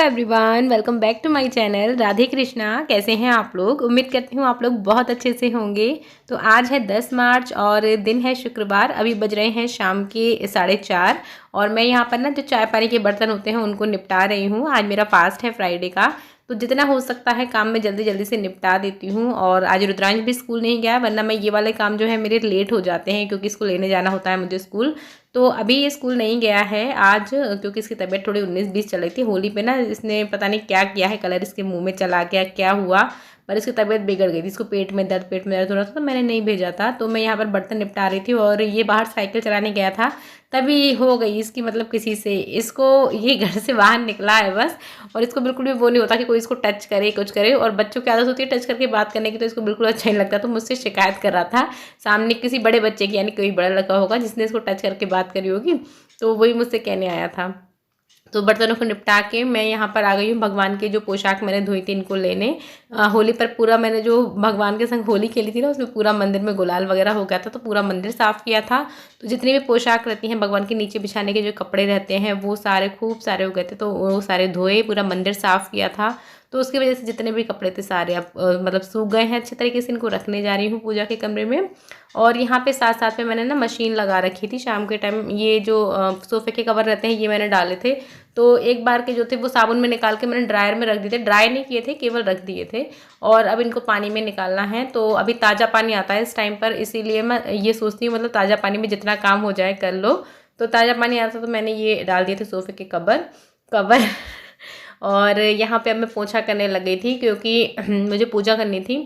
Everyone, welcome back to my channel Radhe Krishna. कैसे हैं आप लोग? उम्मीद करती हूँ आप लोग बहुत अच्छे से होंगे। तो आज है 10 मार्च और दिन है शुक्रवार। अभी बज रहे हैं शाम के 4:30 और मैं यहाँ पर ना जो चाय पानी के बर्तन होते हैं उनको निपटा रही हूँ। आज मेरा फास्ट है फ्राइडे का, तो जितना हो सकता है काम मैं जल्दी जल्दी से निपटा देती हूँ। और आज रुद्रांश भी स्कूल नहीं गया, वरना मैं ये वाले काम जो है मेरे लेट हो जाते हैं क्योंकि इसको लेने जाना होता है मुझे स्कूल। तो अभी ये स्कूल नहीं गया है आज क्योंकि इसकी तबीयत थोड़ी 19-20 चल रही थी। होली पे ना इसने पता नहीं क्या किया है, कलर इसके मुंह में चला गया, क्या हुआ, पर इसकी तबीयत बिगड़ गई थी। इसको पेट में दर्द हो रहा था, तो मैंने नहीं भेजा था। तो मैं यहाँ पर बर्तन निपटा रही थी और ये बाहर साइकिल चलाने गया था, तभी हो गई इसकी मतलब किसी से। इसको ये घर से बाहर निकला है बस, और इसको बिल्कुल भी वो नहीं होता कि कोई इसको टच करे कुछ करे। और बच्चों की आदत होती है टच करके बात करने की, तो इसको बिल्कुल अच्छा नहीं लगता। तो मुझसे शिकायत कर रहा था सामने किसी बड़े बच्चे की, यानी कोई बड़ा लड़का होगा जिसने इसको टच करके बात करी होगी, तो वही मुझसे कहने आया था। तो बर्तनों को निपटा के मैं यहाँ पर आ गई हूँ भगवान के जो पोशाक मैंने धोई थी इनको लेने। होली पर पूरा मैंने जो भगवान के संग होली खेली थी ना, उसमें पूरा मंदिर में गुलाल वगैरह हो गया था, तो पूरा मंदिर साफ़ किया था। तो जितनी भी पोशाक रहती हैं भगवान के नीचे बिछाने के जो कपड़े रहते हैं वो सारे खूब सारे हो गए थे, तो वो सारे धोए, पूरा मंदिर साफ़ किया था। तो उसकी वजह से जितने भी कपड़े थे सारे अब मतलब सूख गए हैं अच्छे तरीके से। इनको रखने जा रही हूँ पूजा के कमरे में। और यहाँ पे साथ साथ में मैंने ना मशीन लगा रखी थी शाम के टाइम। ये जो सोफ़े के कवर रहते हैं ये मैंने डाले थे, तो एक बार के जो थे वो साबुन में निकाल के मैंने ड्रायर में रख दिए थे। ड्राई नहीं किए थे, केवल रख दिए थे। और अब इनको पानी में निकालना है। तो अभी ताज़ा पानी आता है इस टाइम पर, इसीलिए मैं ये सोचती हूँ मतलब ताज़ा पानी में जितना काम हो जाए कर लो। तो ताज़ा पानी आता तो मैंने ये डाल दिए थे सोफ़े के कवर और यहाँ पे अब मैं पोछा करने लग गई थी क्योंकि मुझे पूजा करनी थी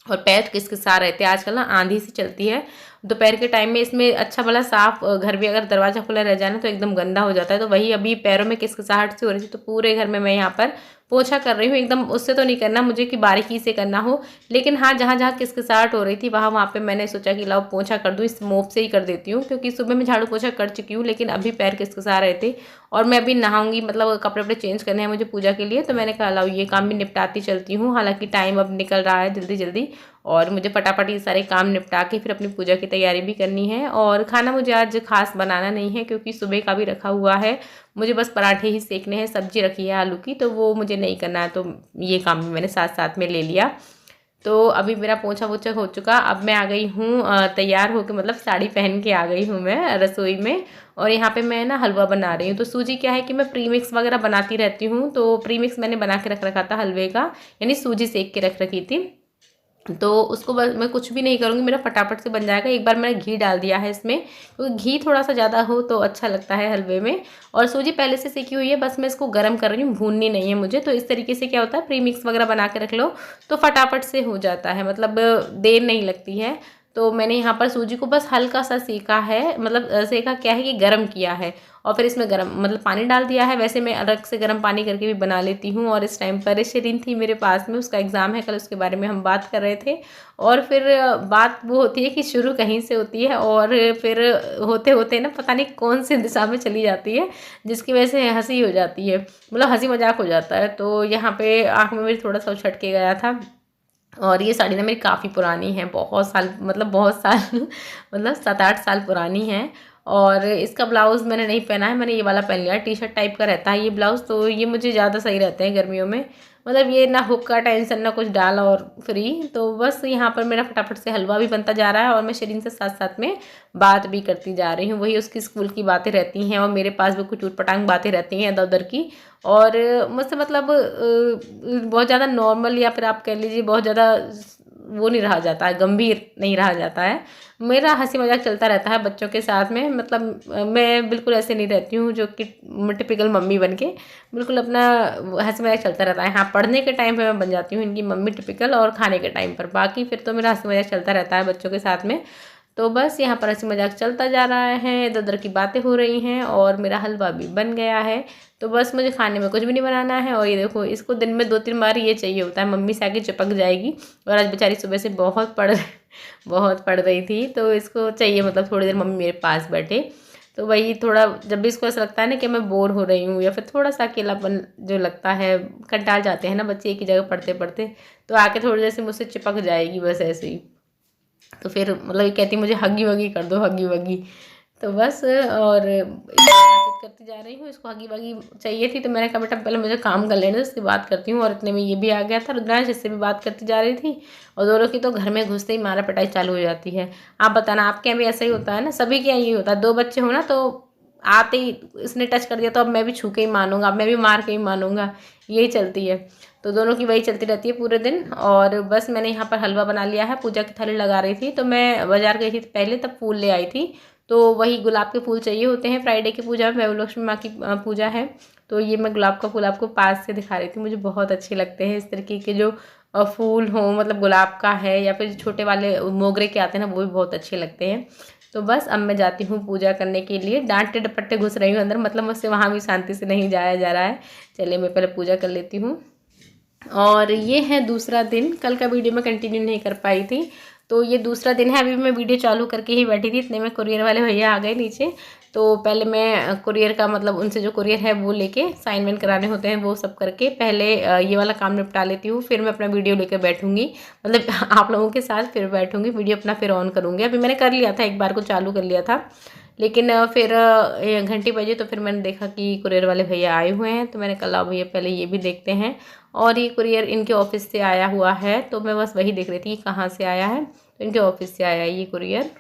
और पैर किसकिसा रहे थे। आजकल ना आंधी सी चलती है दोपहर के टाइम में, इसमें अच्छा भला साफ घर भी अगर दरवाज़ा खुला रह जाए ना तो एकदम गंदा हो जाता है। तो वही अभी पैरों में किसकिसाहट सी हो रही थी, तो पूरे घर में मैं यहाँ पर पोछा कर रही हूँ। एकदम उससे तो नहीं करना मुझे कि बारीकी से करना हो, लेकिन हाँ जहाँ जहाँ किसकिसाहट हो रही थी वहाँ पे मैंने सोचा कि लाओ पोछा कर दूँ, इस मोप से ही कर देती हूँ। क्योंकि सुबह मैं झाड़ू पोछा कर चुकी हूँ, लेकिन अभी पैर किसकिसा रहे थे और मैं अभी नहाऊंगी, मतलब कपड़े वपड़े चेंज करने हैं मुझे पूजा के लिए। तो मैंने कहा लाओ ये काम भी निपटाती चलती हूँ। हालांकि टाइम अब निकल रहा है जल्दी जल्दी, और मुझे फटाफट ये सारे काम निपटा के फिर अपनी पूजा की तैयारी भी करनी है। और खाना मुझे आज खास बनाना नहीं है क्योंकि सुबह का भी रखा हुआ है। मुझे बस पराठे ही सेकने हैं, सब्जी रखी है आलू की, तो वो मुझे नहीं करना है। तो ये काम भी मैंने साथ साथ में ले लिया। तो अभी मेरा पोछा वोछा हो चुका। अब मैं आ गई हूँ तैयार होकर, मतलब साड़ी पहन के आ गई हूँ मैं रसोई में। और यहाँ पे मैं ना हलवा बना रही हूँ। तो सूजी क्या है कि मैं प्रीमिक्स वगैरह बनाती रहती हूँ, तो प्रीमिक्स मैंने बना के रख रखा था हलवे का, यानी सूजी सेक के रख रखी थी। तो उसको बस मैं कुछ भी नहीं करूँगी, मेरा फटाफट से बन जाएगा। एक बार मैंने घी डाल दिया है इसमें, क्योंकि घी थोड़ा सा ज़्यादा हो तो अच्छा लगता है हलवे में। और सूजी पहले से सेकी हुई है, बस मैं इसको गर्म कर रही हूँ, भूननी नहीं है मुझे। तो इस तरीके से क्या होता है, प्रीमिक्स वगैरह बना के रख लो तो फटाफट से हो जाता है, मतलब देर नहीं लगती है। तो मैंने यहाँ पर सूजी को बस हल्का सा सेका है, मतलब सेका क्या है कि गर्म किया है, और फिर इसमें गर्म मतलब पानी डाल दिया है। वैसे मैं अलग से गर्म पानी करके भी बना लेती हूँ। और इस टाइम पर शिरीन थी मेरे पास में, उसका एग्ज़ाम है कल, उसके बारे में हम बात कर रहे थे। और फिर बात वो होती है कि शुरू कहीं से होती है और फिर होते होते ना पता नहीं कौन सी दिशा में चली जाती है, जिसकी वजह से हंसी हो जाती है, मतलब हंसी मजाक हो जाता है। तो यहाँ पे आँख में मेरी थोड़ा सा उछट के गया था। और ये साड़ी ना मेरी काफ़ी पुरानी है, बहुत साल, मतलब बहुत साल मतलब 7-8 साल पुरानी है। और इसका ब्लाउज़ मैंने नहीं पहना है, मैंने ये वाला पहन लिया है। टी शर्ट टाइप का रहता है ये ब्लाउज़, तो ये मुझे ज़्यादा सही रहते हैं गर्मियों में। मतलब ये ना हुक का टेंशन ना कुछ डाला और फ्री। तो बस यहाँ पर मेरा फटाफट से हलवा भी बनता जा रहा है और मैं शरीन से साथ साथ में बात भी करती जा रही हूँ। वही उसकी स्कूल की बातें रहती हैं और मेरे पास भी कुछ ऊटपटांग बातें रहती हैं इधर उधर की। और मुझसे मतलब बहुत ज़्यादा नॉर्मल, या फिर आप कह लीजिए बहुत ज़्यादा वो नहीं रहा जाता है, गंभीर नहीं रहा जाता है। मेरा हंसी मजाक चलता रहता है बच्चों के साथ में। मतलब मैं बिल्कुल ऐसे नहीं रहती हूँ जो कि टिपिकल मम्मी बन के, बिल्कुल अपना हंसी मजाक चलता रहता है। हाँ, पढ़ने के टाइम पे मैं बन जाती हूँ इनकी मम्मी टिपिकल, और खाने के टाइम पर बाकी फिर तो मेरा हंसी मजाक चलता रहता है बच्चों के साथ में। तो बस यहाँ पर हंसी मजाक चलता जा रहा है, इधर उधर की बातें हो रही हैं और मेरा हलवा भी बन गया है। तो बस मुझे खाने में कुछ भी नहीं बनाना है। और ये देखो, इसको दिन में 2-3 बार ये चाहिए होता है, मम्मी से आके चिपक जाएगी। और आज बेचारी सुबह से बहुत पढ़ रही थी, तो इसको चाहिए मतलब थोड़ी देर मम्मी मेरे पास बैठे। तो वही थोड़ा, जब भी इसको ऐसा लगता है ना कि मैं बोर हो रही हूँ या फिर थोड़ा सा अकेलापन जो लगता है, कंटाल जाते हैं ना बच्चे एक ही जगह पढ़ते पढ़ते, तो आके थोड़ी देर से मुझसे चिपक जाएगी बस ऐसे ही। तो फिर मतलब ये कहती मुझे हगी वगी कर दो, हगी वगी। तो बस और बातचीत करती जा रही हूँ। इसको हगी वगी चाहिए थी तो मैंने कहा बेटा पहले मुझे काम कर लेने दो, उसकी बात करती हूँ। और इतने में ये भी आ गया था रुद्रांश, इससे भी बात करती जा रही थी। और दोनों की तो घर में घुसते ही मारा पिटाई चालू हो जाती है। आप बताना आपके यहाँ भी ऐसा ही होता है ना? सभी के यहाँ यही होता है, 2 बच्चे हो ना तो आते ही इसने टच कर दिया तो अब मैं भी छू के ही मानूंगा, अब मैं भी मार के ही मानूंगा, यही चलती है। तो दोनों की वही चलती रहती है पूरे दिन। और बस मैंने यहाँ पर हलवा बना लिया है, पूजा की थाली लगा रही थी। तो मैं बाजार गई थी पहले, तब फूल ले आई थी। तो वही गुलाब के फूल चाहिए होते हैं फ्राइडे की पूजा में, लक्ष्मी माँ की पूजा है। तो ये मैं गुलाब का फूल आपको पास से दिखा रही थी। मुझे बहुत अच्छे लगते हैं इस तरीके के जो फूल हों, मतलब गुलाब का है या फिर छोटे वाले मोगरे के आते हैं ना, वो भी बहुत अच्छे लगते हैं। तो बस अब मैं जाती हूँ पूजा करने के लिए। डांटते डपटते घुस रही हूँ अंदर, मतलब मुझसे वहाँ भी शांति से नहीं जाया जा रहा है। चलिए मैं पहले पूजा कर लेती हूँ। और ये है दूसरा दिन, कल का वीडियो मैं कंटिन्यू नहीं कर पाई थी, तो ये दूसरा दिन है। अभी मैं वीडियो चालू करके ही बैठी थी, इतने में कुरियर वाले भैया आ गए नीचे। तो पहले मैं कुरियर का मतलब उनसे जो कुरियर है वो लेके साइन वाइन कराने होते हैं वो सब करके पहले ये वाला काम निपटा लेती हूँ। फिर मैं अपना वीडियो लेकर बैठूंगी, मतलब आप लोगों के साथ फिर बैठूंगी, वीडियो अपना फिर ऑन करूँगी। अभी मैंने कर लिया था, एक बार को चालू कर लिया था, लेकिन फिर घंटी बजी तो फिर मैंने देखा कि कुरियर वाले भैया आए हुए हैं। तो मैंने कहा भैया पहले ये भी देखते हैं। और ये कुरियर इनके ऑफिस से आया हुआ है, तो मैं बस वही देख रही थी कि कहाँ से आया है। तो इनके ऑफिस से आया है ये कुरियर।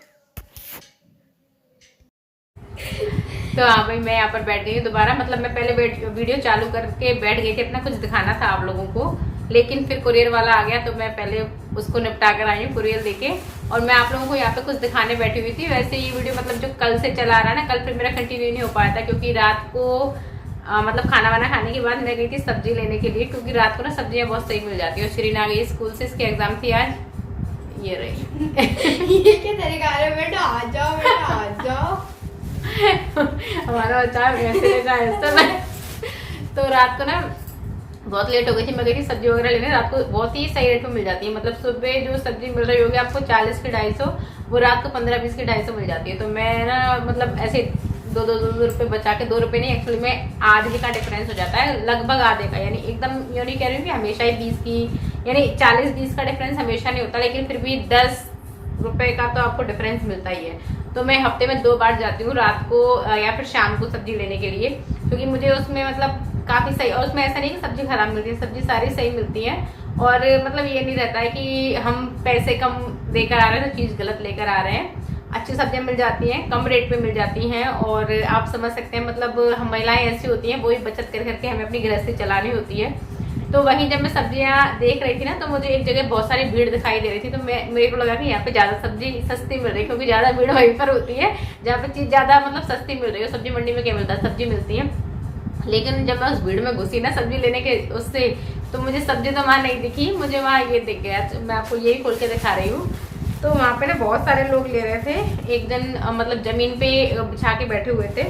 तो हाँ भाई, मैं यहाँ पर बैठ गई हूँ दोबारा। मतलब मैं पहले वीडियो चालू करके बैठ गई थी, अपना कुछ दिखाना था आप लोगों को, लेकिन फिर कुरियर वाला आ गया तो मैं पहले उसको निपटा कर आई हूँ कुरियर देके। और मैं आप लोगों को यहाँ पे कुछ दिखाने बैठी हुई थी। वैसे ये वीडियो मतलब जो कल से चला रहा है ना, कल फिर मेरा कंटिन्यू नहीं हो पाया था, क्योंकि रात को मतलब खाना वाना खाने के बाद मैं गई थी सब्जी लेने के लिए, क्योंकि रात को ना सब्जियाँ बहुत सही मिल जाती है। और श्रीना आ गई स्कूल से, इसकी एग्जाम थी आज। ये रही ये क्या तरीका है? बेटा आ जाओ, बेटा आ जाओ। हमारा बच्चा तो रात को ना बहुत लेट हो गई थी, मैं गई थी सब्जी वगैरह लेने। रात को बहुत ही सही रेट में मिल जाती है, मतलब सुबह जो सब्जी मिल रही होगी आपको 40 की 250, वो रात को 15-20 की 250 मिल जाती है। तो मैं ना मतलब ऐसे दो रुपये बचा के, 2 रुपये नहीं एक्चुअली में आधे का डिफरेंस हो जाता है, लगभग आधे का, यानी एकदम ये नहीं कह रही हूँ कि हमेशा ही 20 की, यानी 40-20 का डिफरेंस हमेशा नहीं होता, लेकिन फिर भी 10 रुपये का तो आपको डिफरेंस मिलता ही है। तो मैं हफ्ते में 2 बार जाती हूँ, रात को या फिर शाम को सब्जी लेने के लिए, क्योंकि मुझे उसमें मतलब काफ़ी सही, और उसमें ऐसा नहीं कि सब्जी खराब मिलती है, सब्जी सारी सही मिलती है। और मतलब ये नहीं रहता है कि हम पैसे कम देकर आ रहे हैं तो चीज़ गलत लेकर आ रहे हैं। अच्छी सब्जियां मिल जाती हैं, कम रेट पे मिल जाती हैं। और आप समझ सकते हैं, मतलब हम महिलाएं ऐसी होती हैं, वही बचत कर करके हमें अपनी गृहस्थी चलानी होती है। तो वहीं जब मैं सब्जियां देख रही थी ना, तो मुझे एक जगह बहुत सारी भीड़ दिखाई दे रही थी। तो मेरे को लगा कि यहाँ पे ज़्यादा सब्जी सस्ती मिल रही है, क्योंकि ज़्यादा भीड़ वहीं पर होती है जहाँ पे चीज़ ज़्यादा मतलब सस्ती मिल रही है। सब्जी मंडी में क्या मिलता है, सब्जी मिलती है। लेकिन जब मैं उस भीड़ में घुसी ना सब्जी लेने के उससे, तो मुझे सब्जी तो वहाँ नहीं दिखी, मुझे वहाँ ये दिख गया। तो मैं आपको यही खोल के दिखा रही हूँ। तो वहाँ पे ना बहुत सारे लोग ले रहे थे, एक जन मतलब ज़मीन पे बिछा के बैठे हुए थे।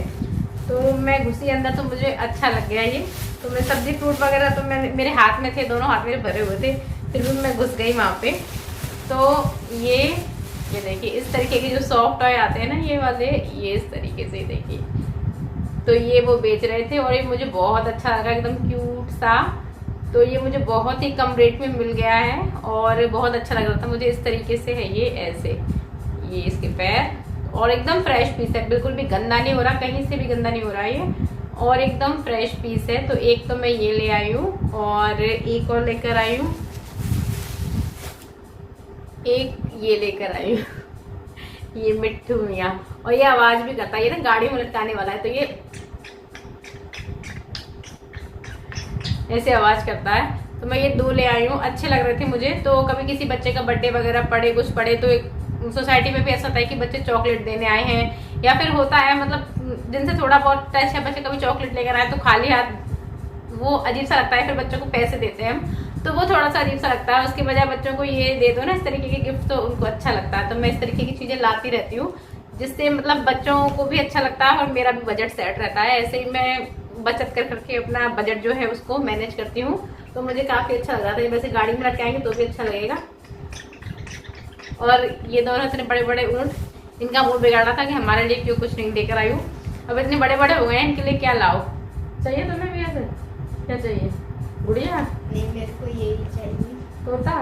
तो मैं घुसी अंदर, तो मुझे अच्छा लग गया ये। तो मैं सब्जी फ्रूट वगैरह तो मेरे हाथ में थे, दोनों हाथ मेरे भरे हुए थे, फिर भी मैं घुस गई वहाँ पे। तो ये देखिए इस तरीके के जो सॉफ्ट टॉय आते हैं ना ये वाले, ये इस तरीके से देखिए। तो ये वो बेच रहे थे और ये मुझे बहुत अच्छा लगा, एकदम क्यूट सा। तो ये मुझे बहुत ही कम रेट में मिल गया है और बहुत अच्छा लग रहा था मुझे। इस तरीके से है ये, ऐसे ये इसके पैर, और एकदम फ्रेश पीस है, बिल्कुल भी गंदा नहीं हो रहा, कहीं से भी गंदा नहीं हो रहा ये, और एकदम फ्रेश पीस है। तो एक तो मैं ये ले आई हूँ और एक और लेकर आई हूँ, एक ये लेकर आई हूँ ये मिट्टू मियाँ। और ये आवाज भी करता है, ये ना गाड़ी में लटकाने वाला है, तो ये ऐसे आवाज करता है। तो मैं ये 2 ले आई हूँ, अच्छे लग रहे थे मुझे। तो कभी किसी बच्चे का बर्थडे वगैरह पड़े, कुछ पड़े, तो एक सोसाइटी में भी ऐसा होता है कि बच्चे चॉकलेट देने आए हैं, या फिर होता है मतलब जिनसे थोड़ा बहुत टच है, बच्चे कभी चॉकलेट लेकर आए तो खाली हाथ वो अजीब सा लगता है, फिर बच्चों को पैसे देते हैं हम, तो वो थोड़ा सा अजीब सा लगता है। उसके बजाय बच्चों को ये दे दो ना इस तरीके के गिफ्ट, तो उनको अच्छा लगता है। तो मैं इस तरीके की चीजें लाती रहती हूँ, जिससे मतलब बच्चों को भी अच्छा लगता है और मेरा भी बजट सेट रहता है। ऐसे ही मैं बचत कर करके अपना बजट जो है उसको मैनेज करती हूँ। तो मुझे काफी अच्छा लग रहा था। वैसे गाड़ी में रख आएंगे तो भी अच्छा लगेगा। और ये दोनों इतने बड़े बड़े ऊँट, इनका मूड बिगाड़ा था कि हमारे लिए क्यों कुछ नहीं लेकर आई हूँ। अब इतने बड़े बड़े हो गए हैं, इनके लिए क्या लाओ। चाहिए तुम्हें भी ऐसे? क्या चाहिए? गुड़िया? नहीं, मेरे को यही चाहिए, तोता।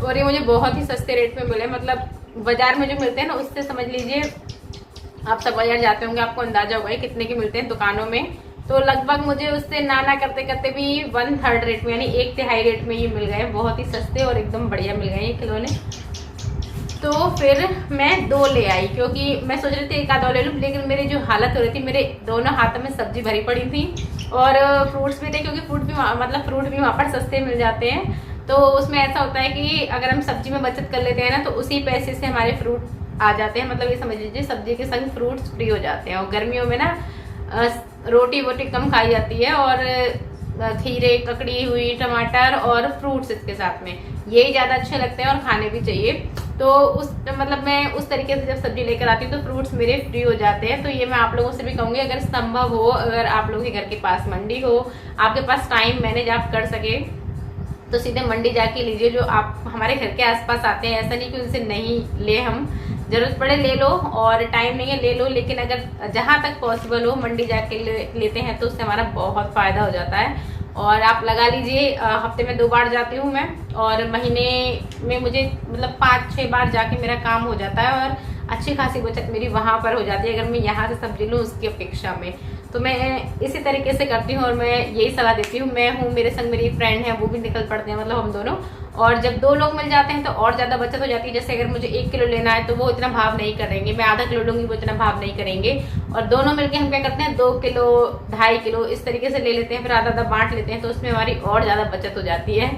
और ये मुझे बहुत ही सस्ते रेट में मिले, मतलब बाजार में जो मिलते हैं ना उससे समझ लीजिए आप सब बाजार जाते होंगे, आपको अंदाजा होगा कितने के मिलते हैं दुकानों में। तो लगभग मुझे उससे ना करते करते भी 1/3 रेट में, यानी 1/3 रेट में ये मिल गए। बहुत ही सस्ते और एकदम बढ़िया मिल गए ये खिलौने। तो फिर मैं 2 ले आई, क्योंकि मैं सोच रही थी एक आधा ले लूँ, लेकिन मेरी जो हालत हो रही थी, मेरे दोनों हाथों में सब्जी भरी पड़ी थी और फ्रूट्स भी थे, क्योंकि फ्रूट भी वहाँ पर सस्ते मिल जाते हैं। तो उसमें ऐसा होता है कि अगर हम सब्जी में बचत कर लेते हैं ना, तो उसी पैसे से हमारे फ्रूट आ जाते हैं। मतलब ये समझ लीजिए सब्जी के संग फ्रूट्स फ्री हो जाते हैं। और गर्मियों में ना रोटी वोटी कम खाई जाती है, और खीरे, ककड़ी हुई, टमाटर और फ्रूट्स इसके साथ में यही ज़्यादा अच्छे लगते हैं और खाने भी चाहिए। तो मैं उस तरीके से जब सब्जी लेकर आती हूँ तो फ्रूट्स मेरे फ्री हो जाते हैं। तो ये मैं आप लोगों से भी कहूँगी, अगर संभव हो, अगर आप लोगों के घर के पास मंडी हो, आपके पास टाइम मैनेज आप कर सके, तो सीधे मंडी जाके लीजिए। जो आप हमारे घर के आसपास आते हैं, ऐसा नहीं कि उनसे नहीं ले, हम जरूरत पड़े ले लो, और टाइम नहीं है ले लो, लेकिन अगर जहाँ तक पॉसिबल हो मंडी जाके लेते हैं तो उससे हमारा बहुत फ़ायदा हो जाता है। और आप लगा लीजिए हफ्ते में 2 बार जाती हूँ मैं, और महीने में मुझे 5-6 बार जाके मेरा काम हो जाता है, और अच्छी खासी बचत मेरी वहाँ पर हो जाती है अगर मैं यहाँ से सब्जी लूँ उसकी अपेक्षा में। तो मैं इसी तरीके से करती हूँ और मैं यही सलाह देती हूँ। मैं हूँ, मेरे संग मेरी फ्रेंड है, वो भी निकल पड़ते हैं, हम दोनों। और जब 2 लोग मिल जाते हैं तो और ज़्यादा बचत हो जाती है। जैसे अगर मुझे 1 किलो लेना है तो वो इतना भाव नहीं करेंगे, मैं आधा किलो लूँगी, वो इतना भाव नहीं करेंगे। और दोनों मिलके हम क्या करते हैं, 2 किलो 2.5 किलो इस तरीके से ले लेते हैं, फिर आधा बांट लेते हैं, तो उसमें हमारी और ज़्यादा बचत हो जाती है।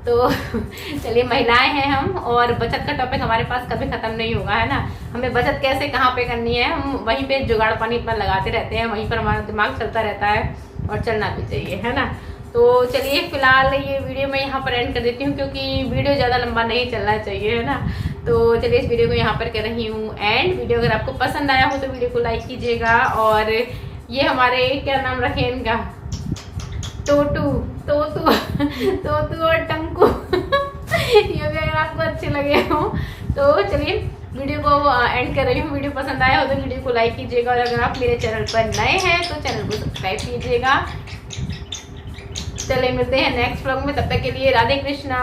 तो चलिए, महिलाएं हैं हम, और बचत का टॉपिक हमारे पास कभी खत्म नहीं होगा, है ना। हमें बचत कैसे कहाँ पे करनी है, हम वहीं पे जुगाड़ पानी अपना लगाते रहते हैं, वहीं पर हमारा दिमाग चलता रहता है, और चलना भी चाहिए, है ना। तो चलिए, फिलहाल ये वीडियो मैं यहाँ पर एंड कर देती हूँ, क्योंकि वीडियो ज़्यादा लंबा नहीं चलना चाहिए, है ना। तो चलिए, इस वीडियो को यहाँ पर कर रही हूँ एंड। वीडियो अगर आपको पसंद आया हो तो वीडियो को लाइक कीजिएगा। और ये हमारे क्या नाम रखे इनका, तोतू और टंकू ये भी अगर आपको अच्छे लगे हो तो चलिए, वीडियो को एंड कर रही हूँ। वीडियो पसंद आया हो तो वीडियो को लाइक कीजिएगा, और अगर आप मेरे चैनल पर नए हैं तो चैनल को सब्सक्राइब कीजिएगा। चलिए, मिलते हैं नेक्स्ट व्लॉग में, तब तक के लिए राधे कृष्णा।